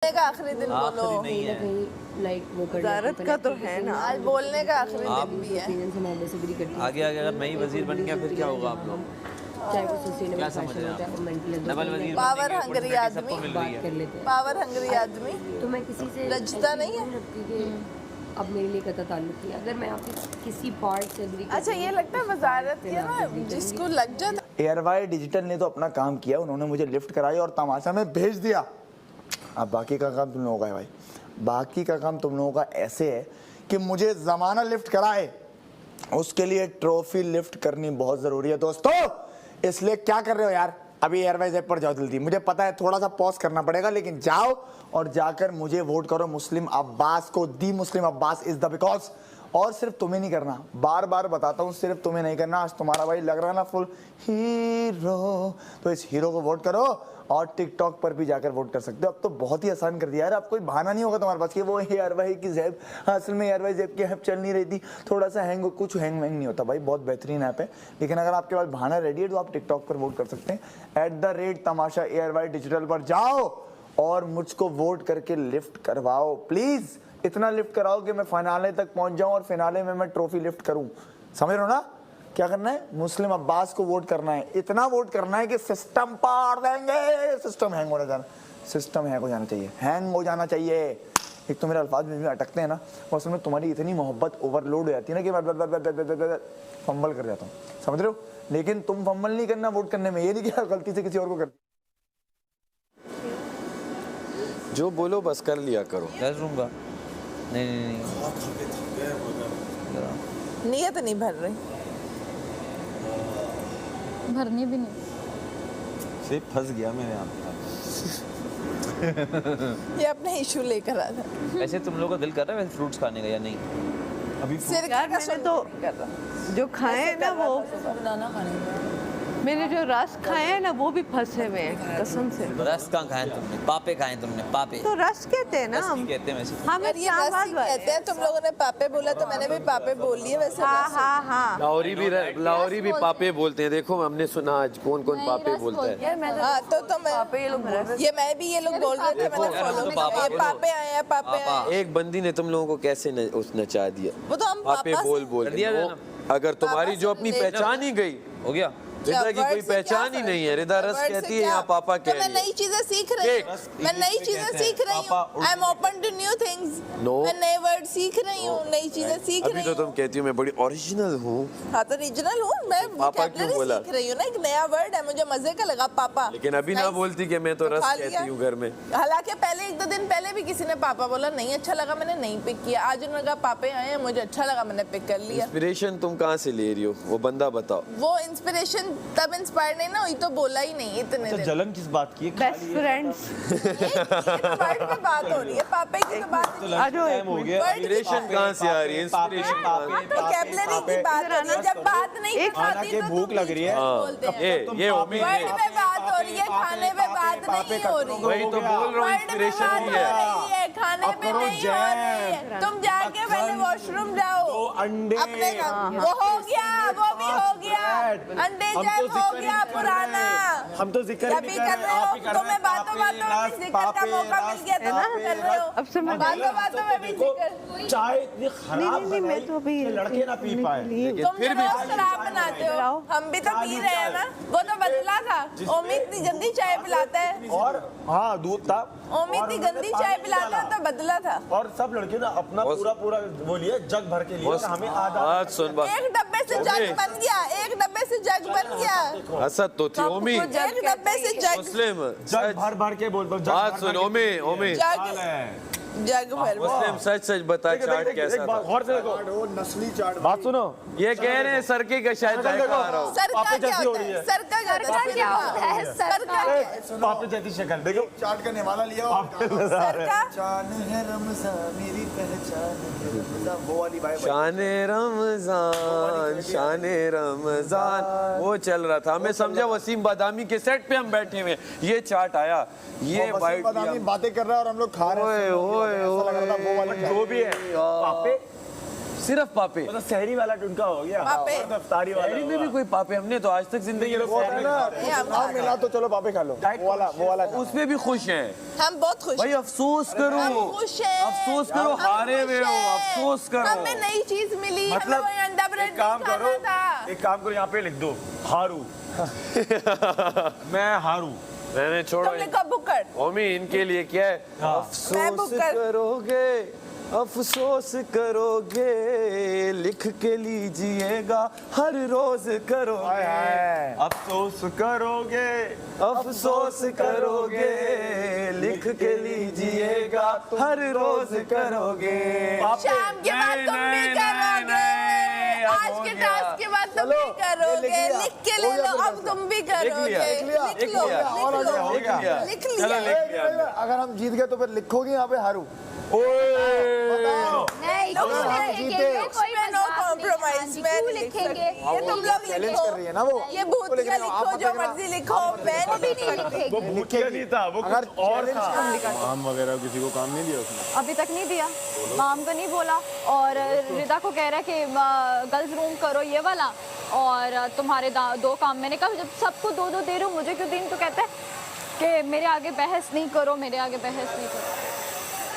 बोलने का आखिरी दिन बोलो। नहीं है लाइक वो कर वजारत का तो है ना, आज बोलने का आखिरी दिन भी है। आगे आगे अगर मैं ही वजीर बन गया फिर क्या होगा आप लोग? चाहे वो सस्टेनेबल क्या समझ रहे हैं फैशन होता है, मेंटल डबल वजीर पावर बनने की हंगरी opportunity आदमी। सबको मिल रही है। कर लेते हैं। पावर हंगरी आदमी तो मैं किसी से लज्जता नहीं है। लगती कि अब मेरे लिए कता ताल्लुक की अगर मैं आपके किसी पार्ट से एग्री अच्छा ये लगता है वजारत की ना, जिसको लग जाता एयरवाई डिजिटल ने तो अपना काम किया, उन्होंने मुझे लिफ्ट कराई और तमाशा में भेज दिया। अब बाकी का काम तुम लोगों का है भाई, बाकी का काम तुम लोगों का ऐसे है कि मुझे ज़माना लिफ्ट कराए, उसके लिए ट्रॉफी लिफ्ट करनी बहुत ज़रूरी है दोस्तों। इसलिए क्या कर रहे हो यार, अभी एयरवाइज ऐप पर जाओ जल्दी। मुझे पता है थोड़ा सा पॉज करना पड़ेगा, लेकिन जाओ और जाकर मुझे वोट करो मुस्लिम अब्बास को। दी मुस्लिम अब्बास इज द बिकॉज। और सिर्फ तुम्हें नहीं करना, बार बार बताता हूँ, सिर्फ तुम्हें नहीं करना। आज तुम्हारा भाई लग रहा है ना फुल हीरो, तो इस हीरो को वोट करो और टिकटॉक पर भी जाकर वोट कर सकते हो। अब तो बहुत ही आसान कर दिया यार, अब कोई बहाना नहीं होगा तुम्हारे पास कि वो एयरवाई की जैब, असल में एयरवाई जैब की ऐप चल नहीं रही थी, थोड़ा सा हैंग, कुछ हैंग वैंग नहीं होता भाई, बहुत बेहतरीन ऐप है। लेकिन अगर आपके पास बहाना रेडी है तो आप टिकटॉक पर वोट कर सकते हैं। @तमाशा एयरवाई डिजिटल पर जाओ और मुझको वोट करके लिफ्ट करवाओ प्लीज। इतना लिफ्ट कराओ कि मैं फाइनाले तक पहुंच जाऊं और फिनाले में मैं ट्रॉफी लिफ्ट करूं। समझ रहे हो ना क्या करना है? मुस्लिम अब्बास को वोट करना है, इतना वोट करना है कि सिस्टम पार देंगे। सिस्टम हैंग हो जाना, सिस्टम हैंग हो जाना चाहिए, हैंग हो जाना चाहिए। एक तो मेरे अल्फाज में भी अटकते हैं ना, और असल में तुम्हारी इतनी मोहब्बत ओवरलोड हो जाती है ना कि मैं फंबल कर जाता हूँ, समझ रहे हो? लेकिन तुम फंबल नहीं करना वोट करने में, ये नहीं कि गलती से किसी और को कर। जो बोलो बस कर लिया करो। कर लूंगा। नहीं नहीं नहीं नियत नहीं भर रही, भरनी भी नहीं। सिर्फ फंस गया मैं यहाँ। ये अपने इशू लेकर आ था। वैसे तुम लोगों का दिल कर रहा है वैसे फ्रूट्स खाने का या नहीं? अभी सिर्फ यार मैंने तो जो खाए हैं ना वो मैंने जो रस खाए हैं ना वो भी फंसे हुए हैं कसम से। रस कहाँ खाए तुमने? पापे खाए तुमने? पापे तो रस कहते हैं ना रस हम। नहीं कहते हैं वैसे। हम यार ये रस ही कहते हैं, तुम लोगों ने पापे बोला तो मैंने भी पापे बोल लिए। वैसे हाँ रस हाँ हाँ लाहौरी भी पापे बोलते हैं। देखो हमने सुना आज कौन कौन पापे बोलता है। हाँ तो मैं ये मैं भी ये लोग बोल रहे थे, मैंने फॉलो किया। ये पापे आए हैं, पापे आए हैं। एक बंदी ने तुम लोगों को कैसे नचा दिया। वो तो हम पापे पापा बोल बोल कर दिया वो, ना। अगर तुम्हारी जो अपनी पहचान ही गई, हो गया। रिदा की कोई पहचान ही नहीं है। रिदा रस कहती है या पापा कह रही है। मैं नई चीजें सीख रही हूँ, मैं नई चीजें सीख रही हूँ। I am open to new things. मैं नए वर्ड सीख रही हूँ, नई चीजें सीख रही अभी हूँ। तो तुम कहती हो मैं बड़ी ओरिजिनल हूँ। हाँ तो रीजनल हूँ मैं, पापा क्यों vocabulary बोला? सीख रही हूँ ना, एक नया वर्ड है, मुझे मजे का लगा पापा। लेकिन अभी ना बोलती कि मैं तो रस खा लिया। कहती हूँ घर में। हालांकि पहले एक दो दिन पहले भी किसी ने पापा बोला, नहीं अच्छा लगा, मैंने नहीं पिक किया। आज उन्होंने कहा पापे आए हैं, मुझे अच्छा लगा, मैंने पिक कर लिया। इंस्पिरेशन तुम कहाँ से ले रही हो? वो बंदा बताओ। वो इंस्पिरेशन तब इंस्पायर नहीं ना हुई तो बोला ही नहीं इतने दिन। जलन किस बात की? Best friends. वर्ड पे बात हो रही है, पापे की तो बात नहीं। हो गया। इंस्पिरेशन कहाँ से आ रही है? इंस्पिरेशन वोकैबुलरी की बात हो रही है, जब बात नहीं खाना के भूख लग रही है। बोलते हैं। ये उम्मीद वर्ड पे बात हो रही है, खाने पे बात नहीं हो रही। वही तो बोल रहा हूँ। वर्ड पे इंस्पिरेशन बात ही हो है। रही है, खाने पे नहीं हो रही है। तुम जाके पहले वॉशरूम जाओ, अंडे अपने काम। वो हो गया, वो भी हो गया, अंडे जैम हो गया पुराना। हम तो जिक्र क्या भी कर रहे हो? तुम्हें बातों बातों में जिक्र का मौका मिल गया तो आप कर रहे हो। अब समझ बातों बातों में भी जिक्र। चाय इतनी खराब नहीं, मैं तो अभी कि लड़के ना पी पाए। तुम फिर भी शराब बनाते हो, हम भी तो पी रहे हैं ना। वो तो बदला था, ओमित इतनी गंदी चाय पिलाता है। और हाँ दूध था, ओमित इतनी गंदी चाय पिलाता है तो बदला था। और सब लड़के ना अपना पूरा वो लिए, जग भर के लिए, और हमें आधा। बात सुन बात। एक डब्बे से जग बन गया, एक डब्बे से जग बन गया। हसद तो थी ओमी। एक डब्बे से जग, मुस्लिम जग भर भर के बोल दो। बात सुन ओमी ओमी। जग भर। मुस्लिम सच सच बता चाट कैसा था? और से देखो नस्ली चाट। बात सुनो, ये कह रहे हैं सरके का शायद जायका आ रहा हो। सर का क्या होता है? सर का क्या होता है? सर का पापे जैसी शक्ल देखो। चाट का निवाला लिया, सर का शान है रमजान मेरी पहचान है रमजान, वो वाली भाई। शाने रमजान शाने रमजान वो चल रहा था। हमें समझा वसीम बादामी के सेट पे हम बैठे हुए, ये चाट आया, ये बाइट बातें कर रहा है और हम लोग खा रहे हैं। ओए ओए ऐसा लग रहा था वो वाली जो भी है पापे सिर्फ पापे। मतलब शहरी वाला उनका हो गया पापे। और इफ्तारी वाला शहरी में भी कोई पापे, हमने तो आज तक जिंदगी में वो है ना, नाम मिला तो चलो पापे खा लो, वो वाला उसमें भी खुश हैं हम बहुत खुश भाई। अफसोस करो, हम खुश हैं, अफसोस करो, हम हारे हुए खुश हो, हैं। अफसोस करो। हमें नई चीज मिली, मतलब हमें वो अंडा ब्रेड एक काम नहीं करो, खाना था। एक काम करो, यहाँ पे लिख दो हारू। मैं हारू। मैंने छोड़ो तुम लिखो बुक्कड़। ओमी, इनके लिए क्या है? मैं अफसोस बुक्कड़। करोगे, अफसोस करोगे, लिख के लीजिएगा, हर रोज करोगे, अफसोस करोगे, अफसोस करोगे, लिख के लीजिएगा, हर रोज करोगे। शाम के बाद तुम भी करोगे, आज के टास्क के बाद तुम भी करोगे, लिख के ले लो, अब तुम भी करोगे, लिख लो, लिख लिया। अगर हम जीत गए तो फिर लिखोगे यहाँ पे हारू। नहीं लोग क्यों लिखेंगे, लिखेंगे? कोई उसमें no मजाक नहीं compromise, है। मैं क्यों नहीं लिख लिखेंगे? ये तुम लोग चैलेंज लिखो, कर रही है ना वो। ये भूतिया लिखो, जो मर्जी लिखो, मैं वो भी नहीं नहीं लिखेगी। वो भूतिया नहीं था, वो अगर कुछ और था। काम वगैरह किसी को काम नहीं दिया उसने? अभी तक नहीं दिया, माम को नहीं बोला, और रिदा को कह रहा है कि गर्ल्स रूम करो ये वाला, और तुम्हारे दो काम। मैंने कहा जब सबको दो दो दे रहे हो, मुझे क्यों दिन? तो कहते हैं कि मेरे आगे बहस नहीं करो, मेरे आगे बहस नहीं करो।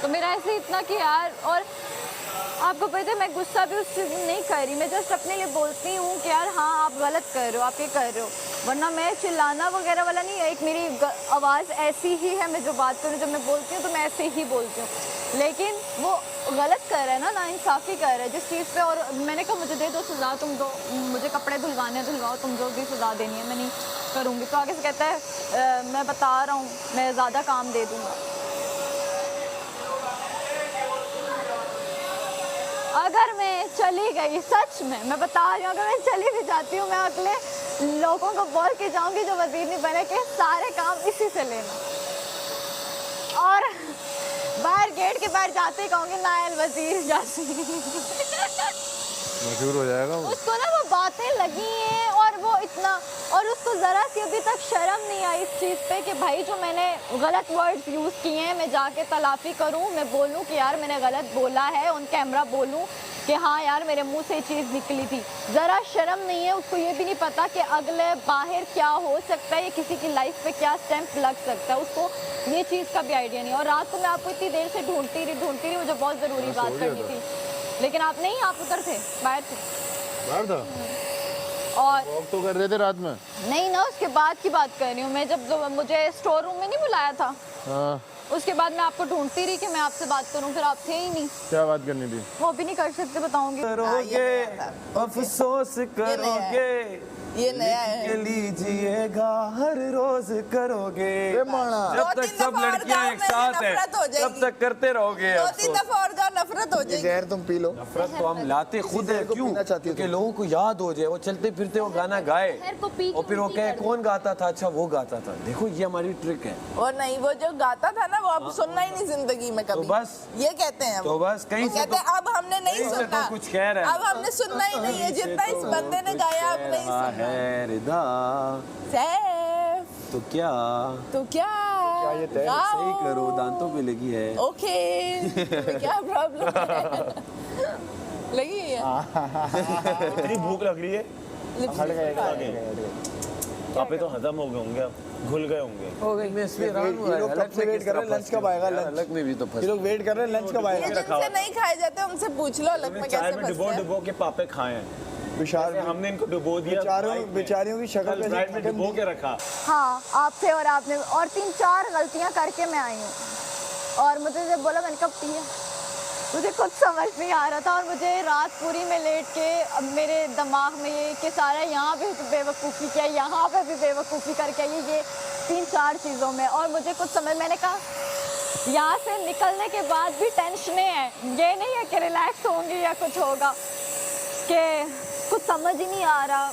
तो मेरा ऐसे इतना कि यार, और आपको पता है मैं गुस्सा भी उस चीज़ में नहीं कर रही, मैं जस्ट अपने लिए बोलती हूँ कि यार हाँ आप गलत कर रहे हो, आप ये कर रहे हो, वरना मैं चिल्लाना वगैरह वाला नहीं है। एक मेरी आवाज़ ऐसी ही है, मैं जो बात करूँ, जब मैं बोलती हूँ तो मैं ऐसे ही बोलती हूँ, लेकिन वो गलत कर रहा है ना, नाइंसाफ़ी कर रहा है जिस चीज़ पे। और मैंने कहा मुझे दे दो सज़ा, तुम दो, मुझे कपड़े धुलवाओ, तुम जो भी सज़ा देनी है मैं नहीं करूँगी। तो आगे से कहता है मैं बता रहा हूँ, मैं ज़्यादा काम दे दूँगा। अगर मैं चली गई, सच में मैं बता रही हूँ, अगर मैं चली भी जाती हूँ, मैं अगले लोगों को बोल के जाऊँगी जो वजीर नहीं बने कि सारे काम इसी से लेना, और बाहर गेट के बाहर जाते ही कहूँगी नायल वजीर जासी। मशहूर हो जाएगा वो। उसको ना वो बातें लगी हैं, और वो इतना, और उसको ज़रा सी अभी तक शर्म नहीं आई इस चीज़ पे कि भाई जो मैंने गलत वर्ड्स यूज़ किए हैं मैं जाके तलाफ़ी करूं, मैं बोलूं कि यार मैंने गलत बोला है, ऑन कैमरा बोलूं कि हाँ यार मेरे मुंह से ये चीज़ निकली थी। ज़रा शर्म नहीं है उसको, ये भी नहीं पता कि अगले बाहर क्या हो सकता है, ये किसी की लाइफ पे क्या स्टैंप लग सकता है, उसको ये चीज़ का भी आइडिया नहीं। और रात को मैं आपको इतनी देर से ढूंढती रही, मुझे बहुत ज़रूरी बात करनी थी, लेकिन आप नहीं, आप उधर थे, बाहर थे। बाहर था? और वॉक तो कर रहे थे रात में? नहीं ना, उसके बाद की बात कर रही हूँ मैं, जब मुझे स्टोर रूम में नहीं बुलाया था, हाँ। उसके बाद मैं आपको ढूंढती रही कि मैं आपसे बात करूं, फिर आप थे ही नहीं। क्या बात करनी थी? वो भी नहीं कर सकते, बताऊंगी। करोगे, अफसोस करोगे, ये नया है, लिख लीजिएगा, हर रोज करोगे। माना जब तक सब लड़कियां एक साथ हैं, तब तक करते रहोगे। 2-3 दफा और जाओ, नफरत हो जाएगी। जहर तुम पी लो। नफरत तो हम लाते खुद है, को क्यों? पीना चाहती हो क्योंकि लोगों को याद हो जाए, वो चलते फिरते वो गाना गाए, जहर को पी के और फिर वो उल्टी कहे कर कौन गाता था, अच्छा वो गाता था। देखो ये हमारी ट्रिक है। वो नहीं, वो जो गाता था ना, वो अब सुनना ही नहीं जिंदगी में कभी। तो बस ये कहते हैं, तो बस कहीं से कहते हैं अब हमने नहीं कहीं से सुना, तो कुछ कह रहे हैं। अब हमने सुनना ही नहीं है, जितना इस बंदे ने गाया अब नहीं कह रहा सुना। है रिदा, सैफ तो क्या तो क्या ये तय? गाओ। सही करो, दांतों पे लगी है। ओके, तुम्हें क्या प्रॉब्लम है? लगी है इतनी भूख लग रही है, हट गए पापे तो हजम हो गए होंगे, अब घुल गए होंगे। मैं इसमें हैरान हुआ, ये लोग कब से वेट कर रहे हैं, लंच कब आएगा? लंच अलग में भी तो फंस ये लोग वेट कर रहे हैं, लंच कब ये आएगा? जिनसे नहीं खाए जाते उनसे पूछ लो अलग में चाय कैसे में डुबो बचते हैं। डुबो के पापे खाए हैं, विशाल हमने इनको डुबो दिया। बेचारियों की शक्ल पे फ्राइड में डुबो के रखा। हाँ, आप थे और आपने और 3-4 गलतियां करके मैं आई हूँ, और मुझे जब बोला मैंने कब पिया, मुझे कुछ समझ नहीं आ रहा था, और मुझे रात पूरी में लेट के अब मेरे दिमाग में ये कि सारा यहाँ पे भी बेवकूफ़ी किया, यहाँ पे भी बेवकूफ़ी करके आई, ये 3-4 चीज़ों में। और मुझे कुछ समझ, मैंने कहा यहाँ से निकलने के बाद भी टेंशनें हैं, ये नहीं है कि रिलैक्स होंगी या कुछ होगा, कि कुछ समझ ही नहीं आ रहा,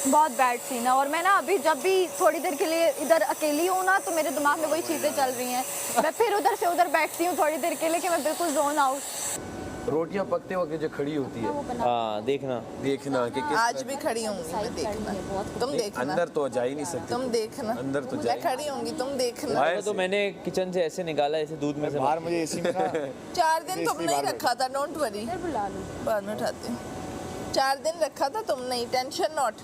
बहुत बैड सीन है। और मैं ना अभी जब भी थोड़ी देर के लिए इधर अकेली हूँ ना, तो मेरे दिमाग में वही चीज़ें चल रही हैं, मैं फिर उधर से उधर बैठती हूँ थोड़ी देर के लिए कि मैं बिल्कुल जोन आउट। रोटियां पकते वक्त जो खड़ी होती है, हाँ देखना देखना कि किस आज भी खड़ी होंगी मैं, देखना तुम देखना। अंदर तो जा ही नहीं सकती, तुम देखना, अंदर तो मैं खड़ी होंगी, तुम देखना। भाई तो मैंने किचन से ऐसे निकाला, ऐसे दूध में से बाहर मुझे एसी में ना 4 दिन तुमने ही रखा था, डोंट वरी, बाद में उठाती हूँ। 4 दिन रखा था तुमने ही, टेंशन नॉट।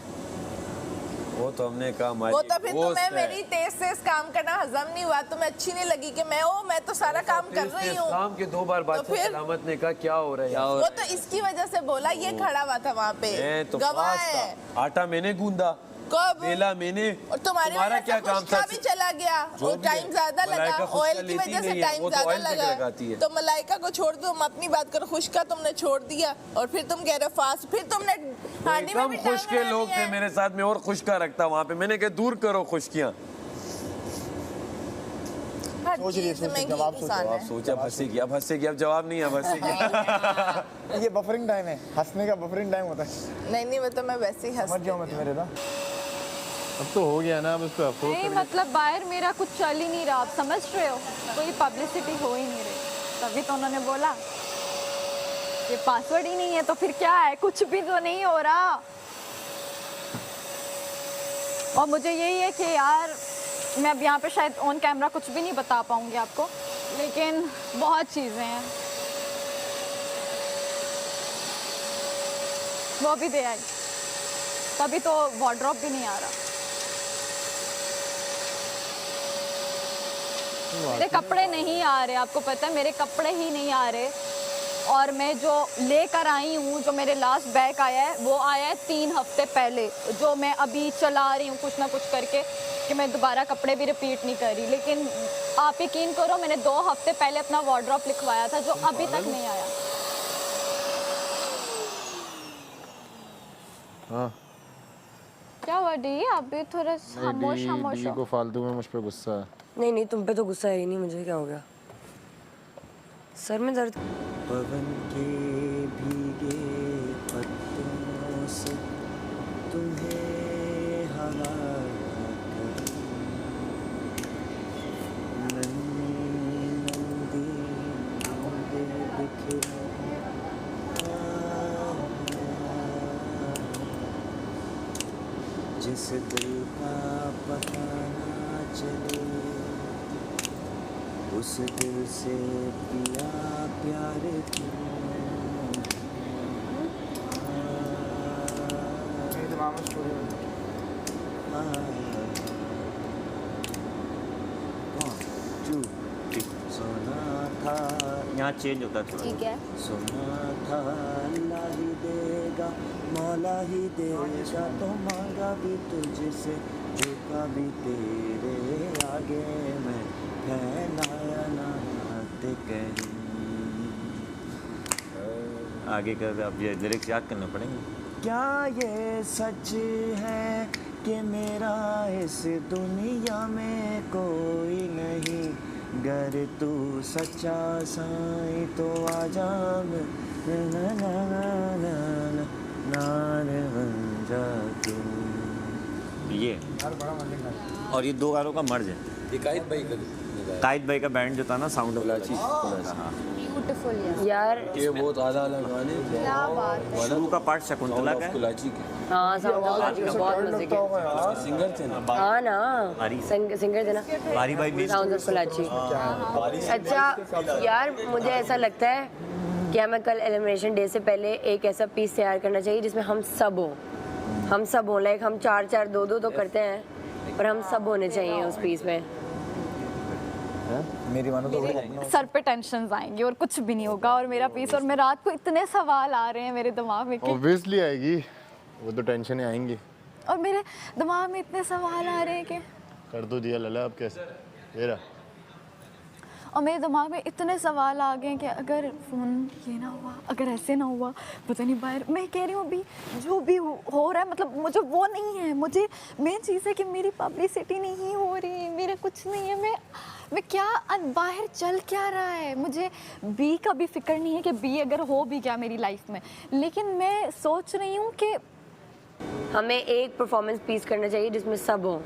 वो तो हमने कहा वो तो फिर तुम्हें मेरी तेज से काम करना हजम नहीं हुआ, तुम्हें अच्छी नहीं लगी कि मैं तो सारा काम कर रही हूँ। काम के 2 बार बादशाह सलामत ने कहा क्या हो रहा है, वो तो इसकी वजह से बोला, ये खड़ा हुआ था वहाँ पे, तो गवाह है। आटा मैंने गूंदा, कब? बेला मैंने, और तुम्हारा क्या काम था? भी चला गया और टाइम ज्यादा लगा, ऑयल की वजह से टाइम ज्यादा लगा, तो मलाइका को छोड़ दो, हम अपनी बात करो। खुशका तुमने छोड़ दिया और फिर तुम कह रहे हो फास्ट, फिर तुमने हांडी में भी खुश के लोग थे मेरे साथ में और खुशका रखता वहाँ पे, मैंने कहा दूर करो खुशकियाँ। जवाब सोचा फंसेगी, अब हंसेगी, अब जवाब नहीं, अब हंसेगी। ये बफरिंग टाइम है, हंसने का बफरिंग टाइम होता है। नहीं वो तो मैं वैसे ही हंस जाऊँ मैं तुम्हारे ना, अब तो हो गया ना, अब इस पे अफसोस नहीं मतलब बाहर मेरा कुछ चल ही नहीं रहा, आप समझ रहे हो, कोई पब्लिसिटी हो ही नहीं रही, तभी तो उन्होंने बोला ये पासवर्ड ही नहीं है तो फिर क्या है, कुछ भी तो नहीं हो रहा। और मुझे यही है कि यार मैं अब यहाँ पे शायद ऑन कैमरा कुछ भी नहीं बता पाऊंगी आपको, लेकिन बहुत चीज़ें हैं, वो भी दे आई, तभी तो वार्डरोब भी नहीं आ रहा। मेरे कपड़े नहीं आ रहे, आपको पता है मेरे कपड़े ही नहीं आ रहे, और मैं जो लेकर आई हूँ, जो मेरे लास्ट बैग आया है वो आया है 3 हफ्ते पहले, जो मैं अभी चला रही हूँ कुछ ना कुछ करके कि मैं दोबारा कपड़े भी रिपीट नहीं कर रही। लेकिन आप यकीन करो मैंने 2 हफ्ते पहले अपना वार्डरोब लिखवाया था जो अभी तक नहीं आया। हाँ क्या हुआ डी, आप भी थोड़ा खामोश खामोश डी को फालतू में मुझ पे गुस्सा है। नहीं तुम पे तो गुस्सा है ही नहीं, मुझे क्या हो गया, सर में दर्द। पवन के भीगे पत्तों से तुम्हें हवा जिस दिल का पता ना चले उस दिल से पिया प्यार सोना था, यहाँ चेंज होता था, ठीक है, सोना था अल्लाह ही देगा मौला ही देगा, तो मांगा भी तुझसे झुका भी तेरे आगे मैं फैलाया ना हाथ कहीं। आगे कर, अब ये लिरिक्स याद करने पड़ेंगे। क्या ये सच है कि मेरा इस दुनिया में कोई नहीं, गर तू सच्चा साईं तो आजा बन जा तू। ये और ये 2 गानों का मर्ज है। ये कायद भाई का बैंड जो था ना, साउंड कुलाची, ब्यूटीफुल यार, ये बहुत आधा अलग गाने, क्या बात है। शुरू का पार्ट शकुंतला का है। कुलाची के हाँ साउंड का बहुत मजे के, सिंगर थे ना, हाँ ना सिंगर थे ना, बारी भाई बेस साउंड ऑफ कोलाची। अच्छा यार, मुझे ऐसा लगता है कि हमें कल एलिमिनेशन डे से पहले एक ऐसा पीस तैयार करना चाहिए जिसमें हम सब हो, लाइक हम 4-4 2-2 तो करते हैं, पर हम सब होने चाहिए उस पीस में। मेरी मानो तो सर पे टेंशन आएंगी और कुछ भी नहीं होगा, और मेरा पीस, और मैं रात को इतने सवाल आ रहे हैं मेरे दिमाग में कि ऑब्वियसली आएगी, वो तो टेंशन आएंगी, और मेरे दिमाग में इतने सवाल आ रहे हैं कि कर दो दिया लला, अब कैसे तेरा, और मेरे दिमाग में इतने सवाल आ गए कि अगर फ़ोन ये ना हुआ, अगर ऐसे ना हुआ, पता नहीं बाहर, मैं कह रही हूँ अभी जो भी हो रहा है, मतलब मुझे वो नहीं है, मुझे मेन चीज़ है कि मेरी पब्लिसिटी नहीं हो रही, मेरा कुछ नहीं है, मैं क्या बाहर चल क्या रहा है, मुझे बी का भी फिक्र नहीं है कि बी अगर हो भी क्या मेरी लाइफ में, लेकिन मैं सोच रही हूँ कि हमें एक परफॉर्मेंस पीस करना चाहिए जिसमें सब हो,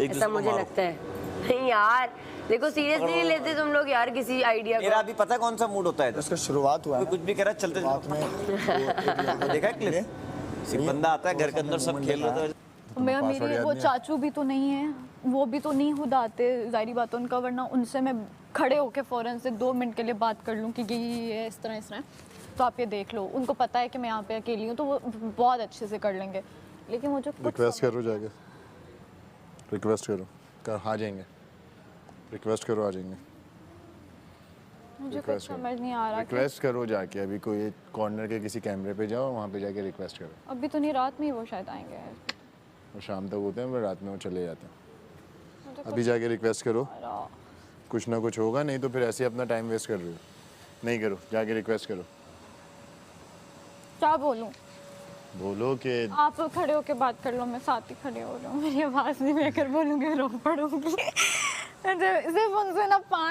ऐसा मुझे लगता है। नहीं यार, देखो सीरियसली नहीं लेते तुम लोग यार किसी आइडिया मेरा को। अभी पता है कौन सा मूड होता है इसका शुरुआत हुआ है कोई कुछ भी कह रहा है, चलते रात में चलते देखा है क्लिप, सिर्फ बंदा आता है घर के अंदर सब खेल रहे थे। मेरी वो चाचू भी तो नहीं है, वो भी तो नहीं खुद आते, जाहिर बात है उनका, वरना उनसे मैं खड़े होके फ़ौरन से 2 मिनट के लिए बात कर लूँ कि ये है इस तरह। तो आप ये देख लो, उनको पता है कि मैं यहाँ पे अकेली हूँ, तो वो बहुत अच्छे से कर लेंगे। लेकिन मुझे रिक्वेस्ट करो जाके, रिक्वेस्ट करो कर आ जाएंगे, रिक्वेस्ट करो आ जाएंगे, मुझे कुछ समझ नहीं आ रहा। रिक्वेस्ट करो जाके, अभी कोई कॉर्नर के किसी कैमरे पे जाओ, वहाँ पे जाके रिक्वेस्ट करो। अभी तो नहीं, रात में ही वो शायद आएंगे। और शाम तक होते हैं, फिर रात में वो चले जाते हैं। अभी जाके रिक्वेस्ट करो, कुछ ना कुछ होगा, नहीं तो फिर ऐसे ही अपना टाइम वेस्ट कर रहे हो। नहीं करो, जाके रिक्वेस्ट करो। क्या बोलूं? बोलो कि आप खड़े होके बात कर लो, मैं साथ ही खड़े हो रहा हूँ, मेरी आवाज़ नहीं मैं कर बोलूँगी रो पड़ूंगी। सिर्फ उनसे ना